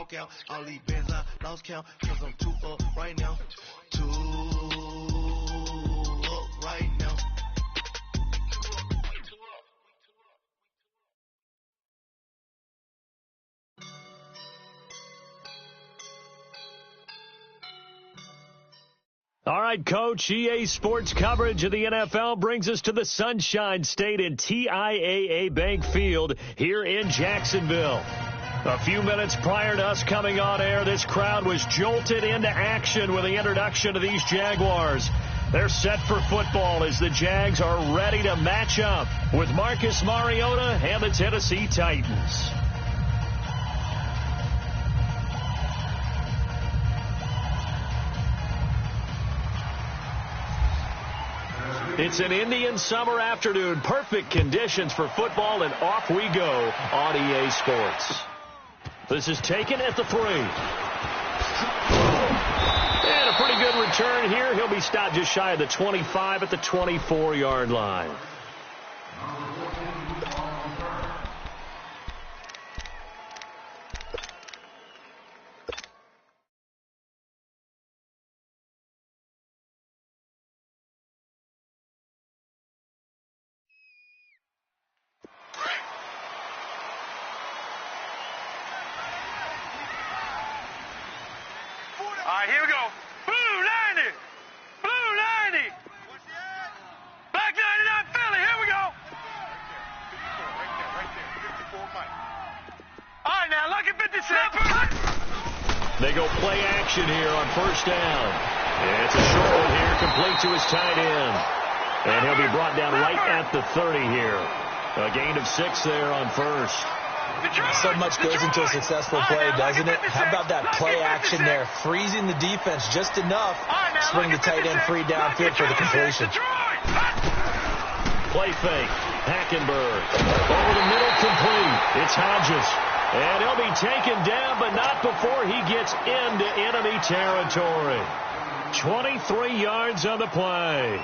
walk out. I'll leave bands, I lost count, cause I'm too up right now. Too up right now. All right, Coach, EA Sports coverage of the NFL brings us to the Sunshine State in TIAA Bank Field here in Jacksonville. A few minutes prior to us coming on air, this crowd was jolted into action with the introduction of these Jaguars. They're set for football as the Jags are ready to match up with Marcus Mariota and the Tennessee Titans. It's an Indian summer afternoon. Perfect conditions for football, and off we go on EA Sports. This is taken at the 3. And a pretty good return here. He'll be stopped just shy of the 25 at the 24-yard line. All right, here we go. Blue 90. Blue 90. Black 99 Philly. Here we go. Right there. 54 Mike. All right, now, lucky 56. They go play action here on first down. It's a short one here, complete to his tight end. And he'll be brought down right at the 30 here. A gain of 6 there on first. So much goes into a successful play, doesn't it? How about that play action there? Freezing the defense just enough to bring the tight end free downfield for the completion. Play fake. Hackenberg. Over the middle, complete. It's Hodges. And he'll be taken down, but not before he gets into enemy territory. 23 yards on the play.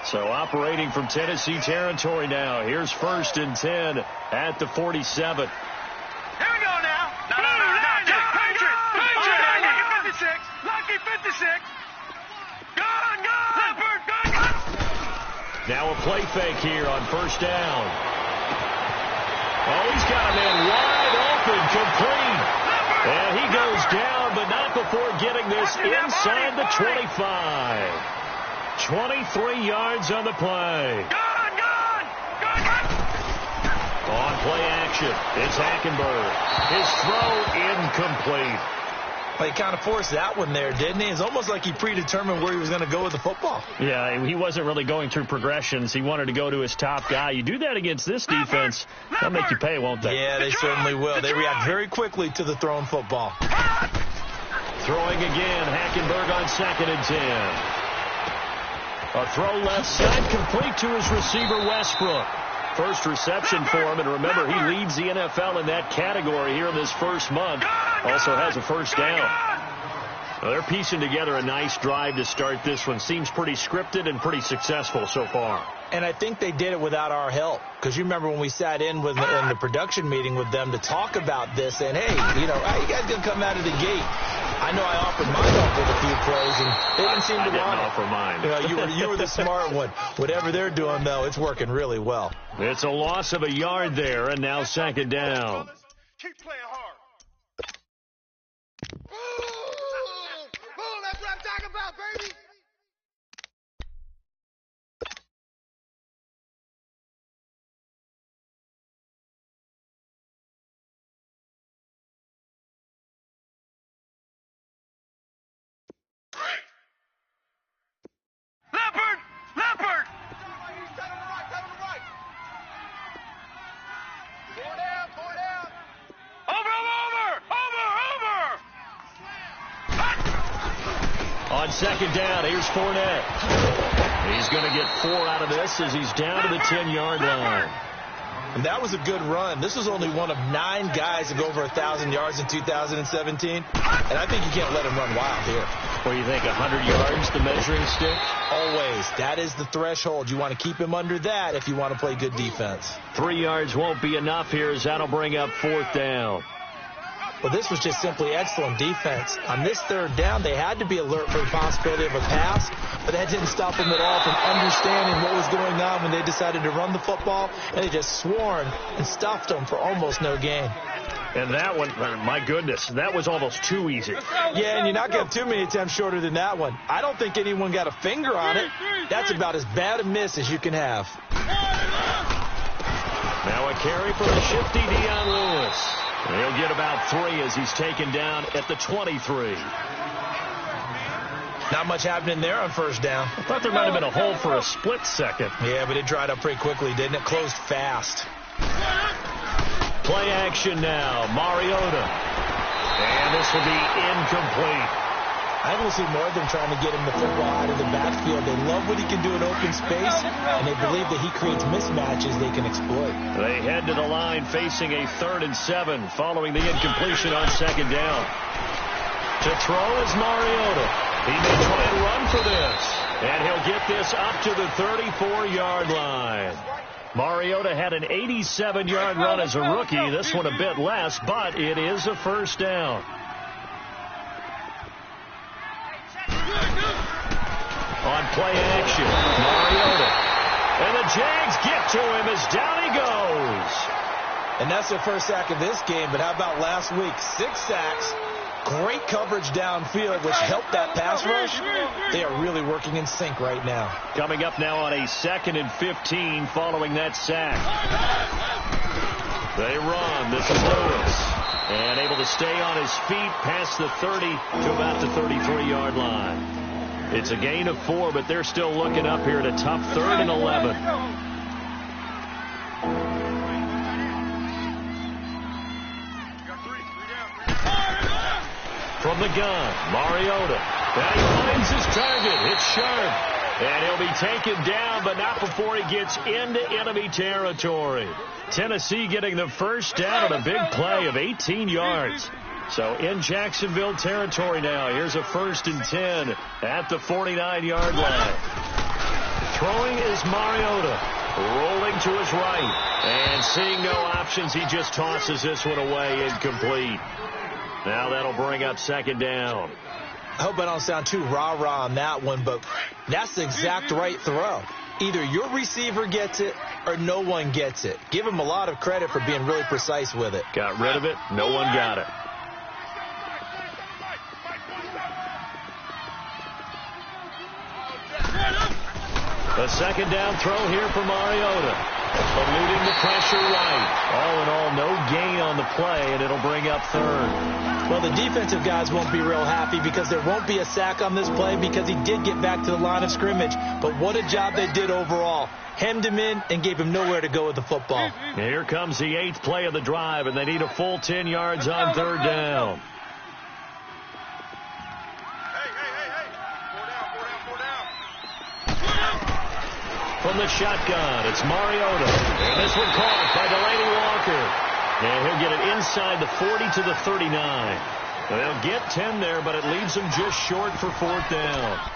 So operating from Tennessee territory now. Here's first and 10 at the 47. Here we go now. No. Patriot. Lucky 56. Gone. Leopard. Gone. Now a play fake here on first down. Oh, he's got a man wide open, complete. And he goes down, but not before getting this inside the 25. 23 yards on the play. Gone. On play action, it's Hackenberg. His throw incomplete. Well, he kind of forced that one there, didn't he? It's almost like he predetermined where he was going to go with the football. Yeah, he wasn't really going through progressions. He wanted to go to his top guy. You do that against this defense, they'll make you pay, won't they? Yeah, they certainly will. They react very quickly to the thrown football. Throwing again, Hackenberg on 2nd and 10. A throw left side, complete to his receiver, Westbrook. First reception for him, and remember, he leads the NFL in that category here in this first month. Also has a first down. Well, they're piecing together a nice drive to start this one. Seems pretty scripted and pretty successful so far. And I think they did it without our help. Because you remember when we sat in the production meeting with them to talk about this, and hey, how you guys going to come out of the gate? I know I offered my help with a few plays, and they didn't seem to want it. I didn't offer mine. You were the smart one. Whatever they're doing, though, it's working really well. It's a loss of a yard there, and now 2nd down. Keep playing hard. That's what I'm talking about, baby. Leopard. Four down. Over. On 2nd down, here's Fournette. He's going to get 4 out of this as he's down to the 10-yard line. And that was a good run. This was only one of 9 guys to go over 1,000 yards in 2017. And I think you can't let him run wild here. What do you think, 100 yards, the measuring stick? Always. That is the threshold. You want to keep him under that if you want to play good defense. 3 yards won't be enough here as that'll bring up 4th down. Well, this was just simply excellent defense. On this third down, they had to be alert for the possibility of a pass, but that didn't stop them at all from understanding what was going on when they decided to run the football, and they just swarmed and stuffed them for almost no gain. And that one, my goodness, that was almost too easy. Yeah, and you're not going to have too many attempts shorter than that one. I don't think anyone got a finger on it. That's about as bad a miss as you can have. Now a carry for the shifty Dion Lewis. He'll get about 3 as he's taken down at the 23. Not much happening there on first down. I thought there might have been a hole for a split second. Yeah, but it dried up pretty quickly, didn't it? Closed fast. Play action now. Mariota. And this will be incomplete. I will see more of them trying to get him the football out of the backfield. They love what he can do in open space, and they believe that he creates mismatches they can exploit. They head to the line facing a 3rd and 7 following the incompletion on second down. To throw is Mariota. He may try and run for this, and he'll get this up to the 34-yard line. Mariota had an 87-yard run as a rookie. This one a bit less, but it is a first down. On play action, Mariota. And the Jags get to him as down he goes. And that's their first sack of this game, but how about last week? 6 sacks, great coverage downfield, which helped that pass rush. They are really working in sync right now. Coming up now on a 2nd and 15 following that sack. They run. This is Lewis. And able to stay on his feet past the 30 to about the 33-yard line. It's a gain of 4, but they're still looking up here at a tough 3rd and 11. From the gun, Mariota. Now he finds his target. It's sharp. And he'll be taken down, but not before he gets into enemy territory. Tennessee getting the first down on a big play of 18 yards. So in Jacksonville territory now. Here's a 1st and 10 at the 49-yard line. Throwing is Mariota. Rolling to his right. And seeing no options, he just tosses this one away incomplete. Now that'll bring up 2nd down. I hope I don't sound too rah-rah on that one, but that's the exact right throw. Either your receiver gets it or no one gets it. Give him a lot of credit for being really precise with it. Got rid of it. No one got it. A 2nd down throw here for Mariota. Eluding the pressure right. All in all, no gain on the play, and it'll bring up 3rd. Well, the defensive guys won't be real happy because there won't be a sack on this play because he did get back to the line of scrimmage. But what a job they did overall. Hemmed him in and gave him nowhere to go with the football. Here comes the 8th play of the drive, and they need a full 10 yards on 3rd down. From the shotgun, it's Mariota. And this one caught by Delaney Walker. And he'll get it inside the 40 to the 39. They'll get 10 there, but it leaves them just short for 4th down.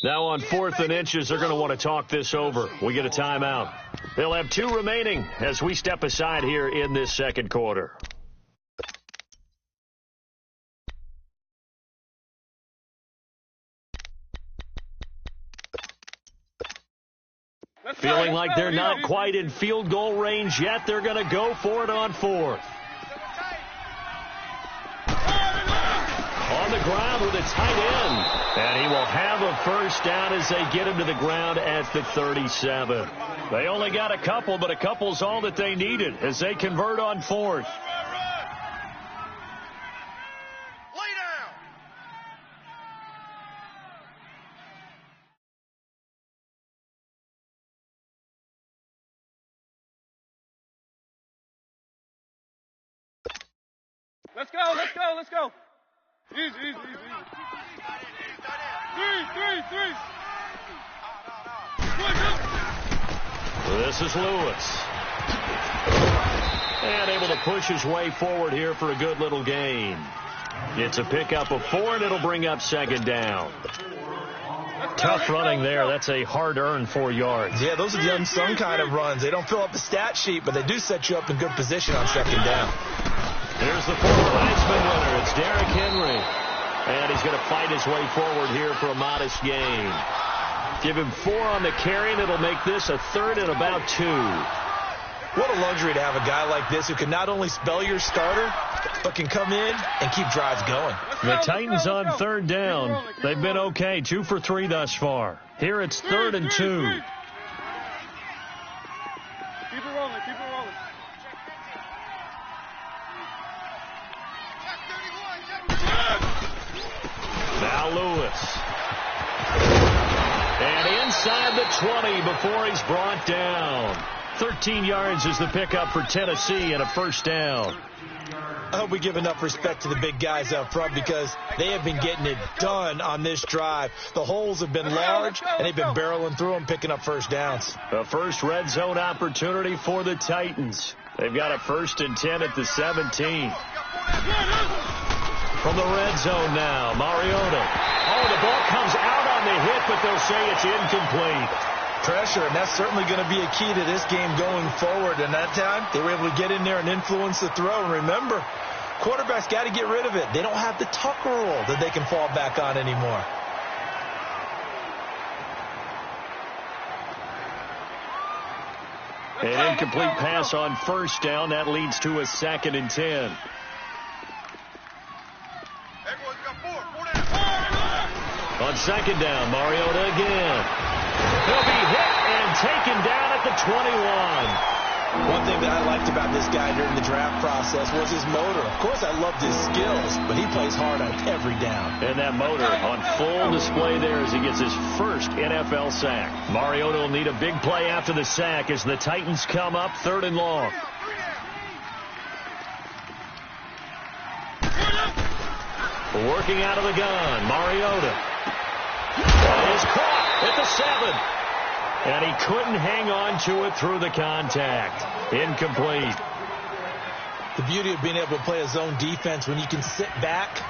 Now on 4th and inches, they're going to want to talk this over. We get a timeout. They'll have 2 remaining as we step aside here in this 2nd quarter. Feeling like they're not quite in field goal range yet. They're going to go for it on 4th. On the ground with a tight end. And he will have a first down as they get him to the ground at the 37. They only got a couple, but a couple's all that they needed as they convert on 4th. Let's go, let's go, let's go. Easy, easy, easy, easy. Three. This is Lewis. And able to push his way forward here for a good little gain. It's a pickup of 4, and it'll bring up second down. Tough running there. That's a hard-earned 4 yards. Yeah, those are the unsung kind of runs. They don't fill up the stat sheet, but they do set you up in good position on second down. Here's the former Heisman winner. It's Derrick Henry. And he's going to fight his way forward here for a modest gain. Give him 4 on the carry, and it'll make this a 3rd and about 2. What a luxury to have a guy like this who can not only spell your starter, but can come in and keep drives going. The Titans on 3rd down. They've been okay, 2 for 3 thus far. Here it's 3rd and 2. Keep it rolling, keep it rolling. Now Lewis. And inside the 20 before he's brought down. 13 yards is the pickup for Tennessee and a first down. I hope we give enough respect to the big guys up front because they have been getting it done on this drive. The holes have been large, and they've been barreling through them, picking up first downs. The first red zone opportunity for the Titans. They've got a 1st and 10 at the 17. From the red zone now, Mariota. Oh, the ball comes out on the hit, but they'll say it's incomplete. Pressure, and that's certainly going to be a key to this game going forward. And that time, they were able to get in there and influence the throw. And remember, quarterbacks got to get rid of it. They don't have the Tucker rule that they can fall back on anymore. An incomplete pass on first down. That leads to a 2nd and 10. On second down, Mariota again. He'll be hit and taken down at the 21. One thing that I liked about this guy during the draft process was his motor. Of course, I loved his skills, but he plays hard on every down. And that motor on full display there as he gets his first NFL sack. Mariota will need a big play after the sack as the Titans come up 3rd and long. Working out of the gun, Mariota. Is caught at the 7. And he couldn't hang on to it through the contact. Incomplete. The beauty of being able to play a zone defense when you can sit back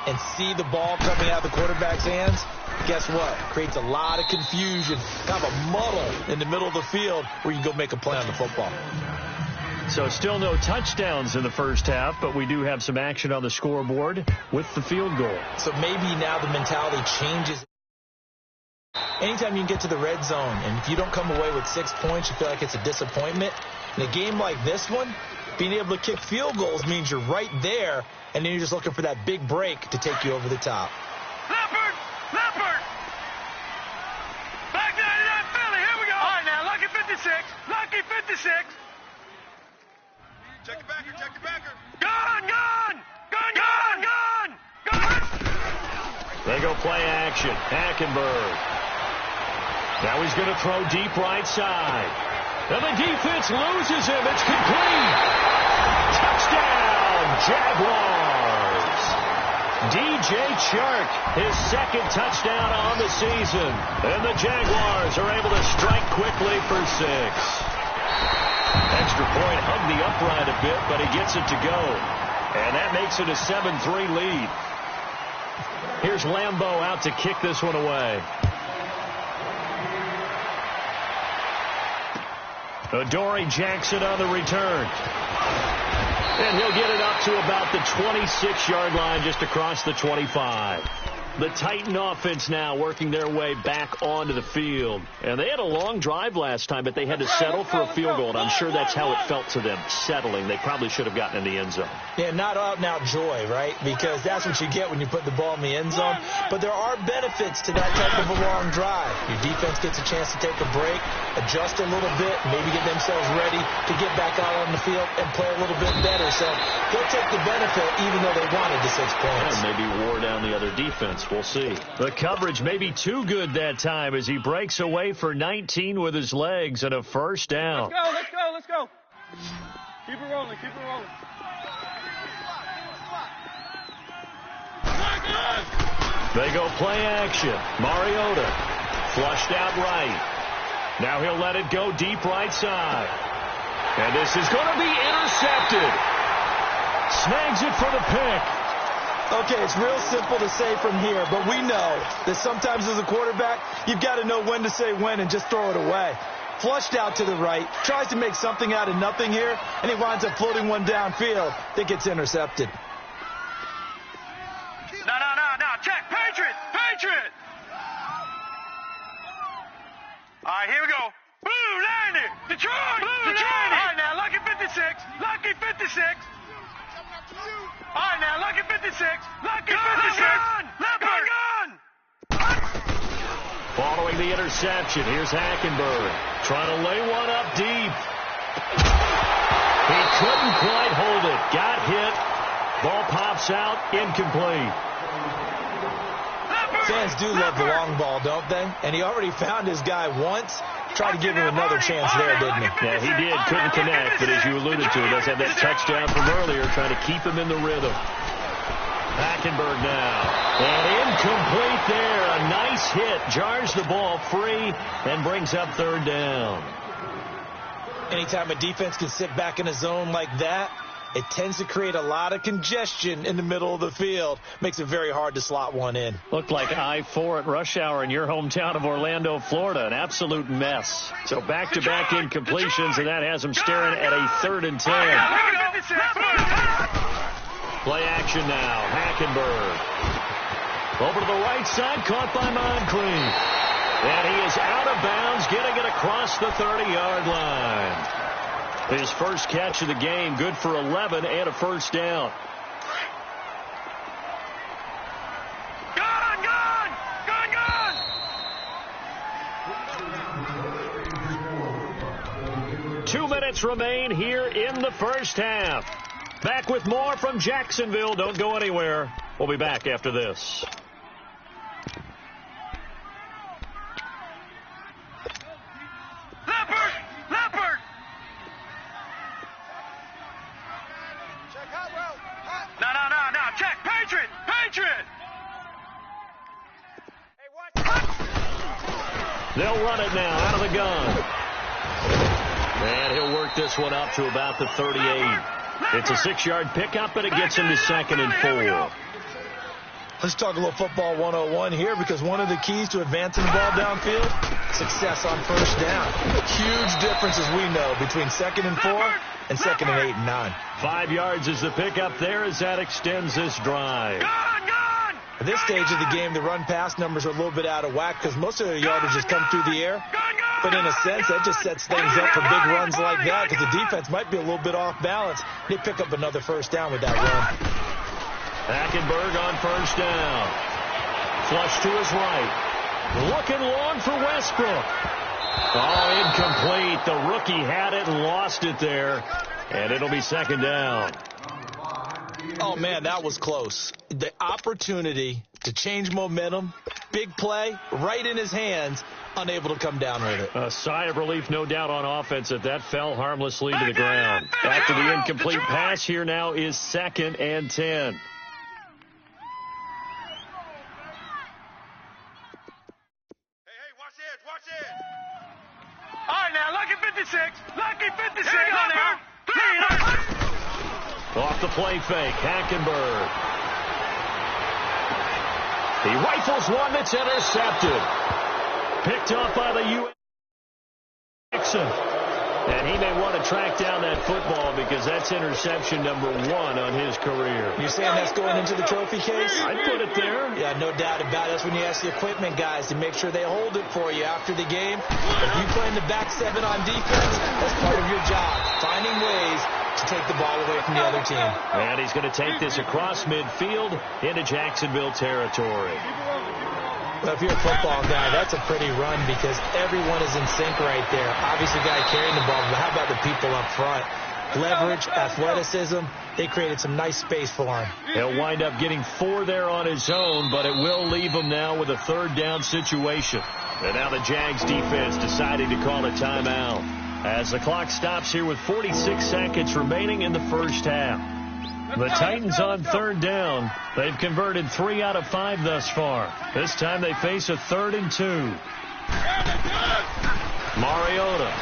and see the ball coming out of the quarterback's hands, guess what? Creates a lot of confusion, kind of a muddle in the middle of the field where you can go make a play on the football. So still no touchdowns in the first half, but we do have some action on the scoreboard with the field goal. So maybe now the mentality changes. Anytime you can get to the red zone, and if you don't come away with 6 points, you feel like it's a disappointment. In a game like this one, being able to kick field goals means you're right there, and then you're just looking for that big break to take you over the top. Leopard! Back 99 Philly, here we go! All right, now, lucky 56. Lucky 56. Check your backer, check your backer. Gone! They go play action. Hackenberg. Now he's going to throw deep right side. And the defense loses him. It's complete. Touchdown, Jaguars. DJ Chark, his 2nd touchdown on the season. And the Jaguars are able to strike quickly for 6. Extra point hugged the upright a bit, but he gets it to go. And that makes it a 7-3 lead. Here's Lambeau out to kick this one away. Adoree Jackson on the return. And he'll get it up to about the 26-yard line, just across the 25. The Titan offense now working their way back onto the field. And they had a long drive last time, but they had to settle for a field goal. And I'm sure that's how it felt to them, settling. They probably should have gotten in the end zone. Yeah, not out-and-out joy, right? Because that's what you get when you put the ball in the end zone. But there are benefits to that type of a long drive. Your defense gets a chance to take a break, adjust a little bit, maybe get themselves ready to get back out on the field and play a little bit better. So they'll take the benefit even though they wanted the 6 points. And maybe wore down the other defense. We'll see. The coverage may be too good that time as he breaks away for 19 with his legs and a first down. Let's go. Keep it rolling, keep it rolling. They go play action. Mariota flushed out right. Now he'll let it go deep right side. And this is going to be intercepted. Snags it for the pick. Okay, it's real simple to say from here, but we know that sometimes as a quarterback, you've got to know when to say when and just throw it away. Flushed out to the right, tries to make something out of nothing here, and he winds up floating one downfield that gets intercepted. No. Check. Patriot. All right, here we go. Blue 90. Detroit. Blue 90. All right, now, Lucky 56. All right, now, Lucky 56. Gun. Following the interception, here's Hackenberg trying to lay one up deep. He couldn't quite hold it. Got hit. Ball pops out. Incomplete. Fans do love the long ball, don't they? And he already found his guy once. Tried to give him another chance there, didn't he? Yeah, he did. Couldn't connect, but as you alluded to, he does have that touchdown from earlier, trying to keep him in the rhythm. Hackenberg now. And incomplete there. A nice hit. Jars the ball free and brings up third down. Anytime a defense can sit back in a zone like that, it tends to create a lot of congestion in the middle of the field. Makes it very hard to slot one in. Looked like I-4 at rush hour in your hometown of Orlando, Florida. An absolute mess. So back-to-back incompletions, and that has them staring at a 3rd and 10. Play action now. Hackenberg. Over to the right side, caught by Moncrief. And he is out of bounds, getting it across the 30-yard line. His first catch of the game, good for 11 and a first down. Gun! 2 minutes remain here in the first half. Back with more from Jacksonville. Don't go anywhere. We'll be back after this. Leopard! No. Check. Patriot! They'll run it now out of the gun. And he'll work this one up to about the 38. It's a 6-yard pickup, and it gets him to 2nd and 4. Let's talk a little football 101 here, because one of the keys to advancing the ball downfield, success on first down. Huge difference, as we know, between 2nd and 4 and 2nd and 8 and 9. 5 yards is the pickup there as that extends this drive. At this stage of the game, the run-pass numbers are a little bit out of whack because most of their yardage has come through the air. But in a sense, that just sets things up for big runs like that because the defense might be a little bit off balance. They pick up another first down with that run. Hackenberg on first down. Flush to his right. Looking long for Westbrook. Oh, incomplete. The rookie had it and lost it there. And it'll be 2nd down. Oh, man, that was close. The opportunity to change momentum, big play, right in his hands, unable to come down with it. A sigh of relief, no doubt, on offense that fell harmlessly to the ground. After the incomplete pass, here now is 2nd and 10. Watch it. All right, now, Lucky 56. Here we go now. Off the play fake, Hackenberg. He rifles one that's intercepted. Picked off by the U.S. Jackson. And he may want to track down that football because that's interception number 1 on his career. You're saying that's going into the trophy case? I'd put it there. Yeah, no doubt about it. That's when you ask the equipment guys to make sure they hold it for you after the game. If you play in the back 7 on defense, that's part of your job. Finding ways to take the ball away from the other team. And he's going to take this across midfield into Jacksonville territory. Well, if you're a football guy, that's a pretty run because everyone is in sync right there. Obviously, the guy carrying the ball, but how about the people up front? Leverage, athleticism, they created some nice space for him. He'll wind up getting 4 there on his own, but it will leave him now with a 3rd down situation. And now the Jags defense deciding to call a timeout. as the clock stops here with 46 seconds remaining in the first half. The Titans on third down. They've converted 3 out of 5 thus far. This time they face a 3rd and 2. Mariota.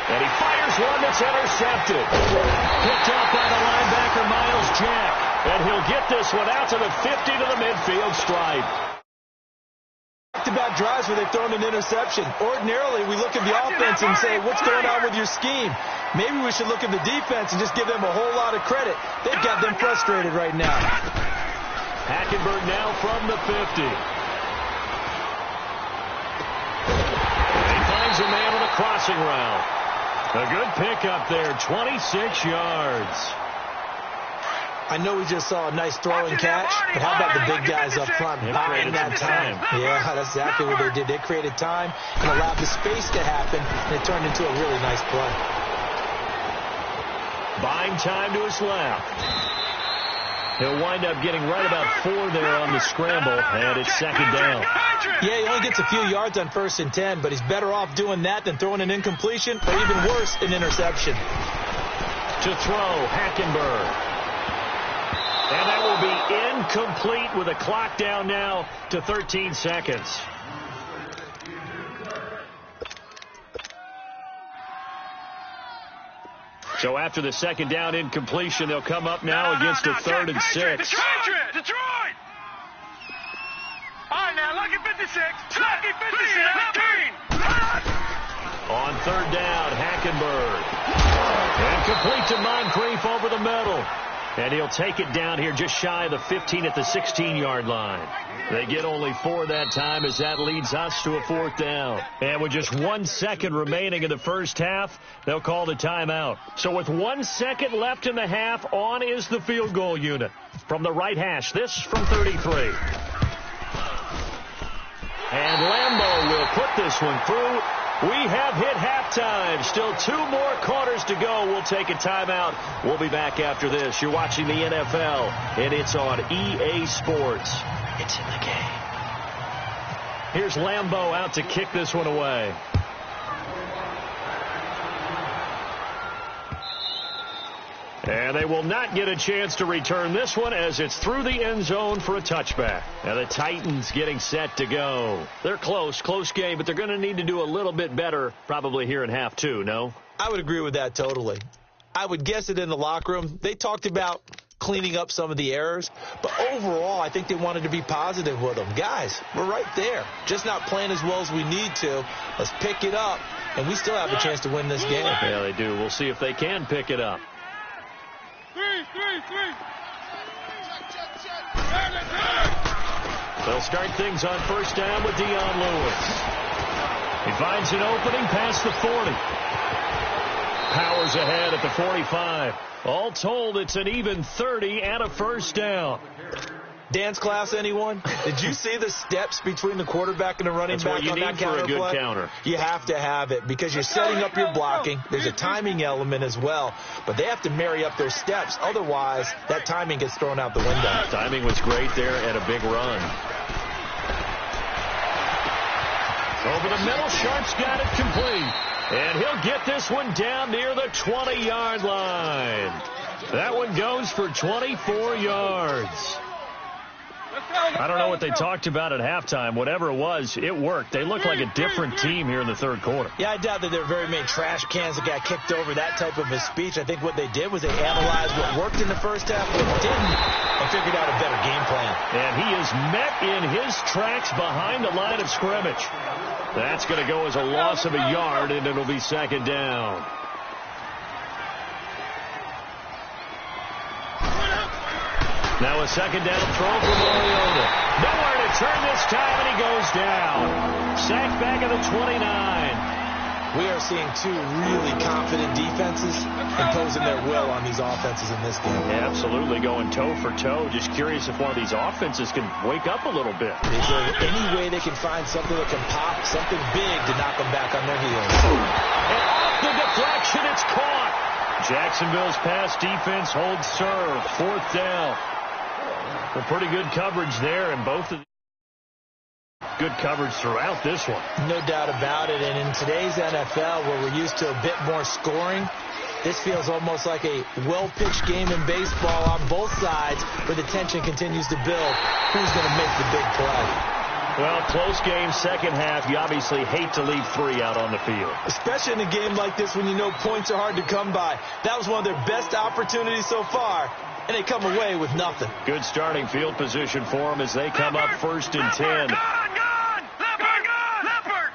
And he fires one that's intercepted. Picked off by the linebacker, Miles Jack. And he'll get this one out to the 50 to the midfield stripe. About drives where they've thrown an interception. Ordinarily, we look at the offense and say, what's going on with your scheme? Maybe we should look at the defense and just give them a whole lot of credit. They've got them frustrated right now. Hackenberg now from the 50. And he finds a man on a crossing route. A good pickup there, 26 yards. I know we just saw a nice throwing catch, but how about the big guys up front buying that time? Yeah, that's exactly what they did. They created time and allowed the space to happen, and it turned into a really nice play. Buying time to his left. He'll wind up getting right about 4 there on the scramble, and it's 2nd down. Yeah, he only gets a few yards on 1st and 10, but he's better off doing that than throwing an incompletion, or even worse, an interception. To throw, Hackenberg. And that will be incomplete with a clock down now to 13 seconds. So after the 2nd down incompletion, they'll come up now against a 3rd and 6. Detroit! All right, now, lucky 56. Lucky 56. On 3rd down, Hackenberg. And complete to Moncrief over the middle. And he'll take it down here just shy of the 15 at the 16-yard line. They get only 4 that time as that leads us to a 4th down. And with just 1 second remaining in the first half, they'll call the timeout. So with 1 second left in the half, on is the field goal unit. From the right hash, this from 33. And Lambeau will put this one through. We have hit halftime. Still 2 more quarters to go. We'll take a timeout. We'll be back after this. You're watching the NFL, and it's on EA Sports. It's in the game. Here's Lambeau out to kick this one away. And they will not get a chance to return this one as it's through the end zone for a touchback. And the Titans getting set to go. They're close game, but they're going to need to do a little bit better probably here in half 2, no? I would agree with that totally. I would guess it in the locker room. They talked about cleaning up some of the errors, but overall I think they wanted to be positive with them. Guys, we're right there. Just not playing as well as we need to. Let's pick it up, and we still have a chance to win this game. Yeah, they do. We'll see if they can pick it up. They'll start things on 1st down with Dion Lewis. He finds an opening past the 40. Powers ahead at the 45. All told, it's an even 30 and a 1st down. Dance class, anyone? Did you see the steps between the quarterback and the running back on that counter play? That's what you need for a good counter. You have to have it because you're setting up your blocking. There's a timing element as well, but they have to marry up their steps. Otherwise, that timing gets thrown out the window. Timing was great there and a big run. Over the middle, Sharp's got it complete. And he'll get this one down near the 20-yard line. That one goes for 24 yards. I don't know what they talked about at halftime. Whatever it was, it worked. They look like a different team here in the 3rd quarter. Yeah, I doubt that there are very many trash cans that got kicked over, that type of a speech. I think what they did was they analyzed what worked in the first half, what didn't, and figured out a better game plan. And he is met in his tracks behind the line of scrimmage. That's going to go as a loss of a yard, and it'll be 2nd down. Now a 2nd down throw for Mariota. Nowhere to turn this time, and he goes down. Sacked back at the 29. We are seeing 2 really confident defenses imposing their will on these offenses in this game. Yeah, absolutely, going toe for toe. Just curious if one of these offenses can wake up a little bit. Is there any way they can find something that can pop, something big to knock them back on their heels? And off the deflection, it's caught. Jacksonville's pass defense holds serve. 4th down. Well, pretty good coverage there in both of good coverage throughout this one. No doubt about it. And in today's NFL, where we're used to a bit more scoring, this feels almost like a well-pitched game in baseball on both sides where the tension continues to build. Who's going to make the big play? Well, close game, second half. You obviously hate to leave 3 out on the field. Especially in a game like this when you know points are hard to come by. That was one of their best opportunities so far, and they come away with nothing. Good starting field position for them as they come up first and 10. Leopard!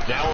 Now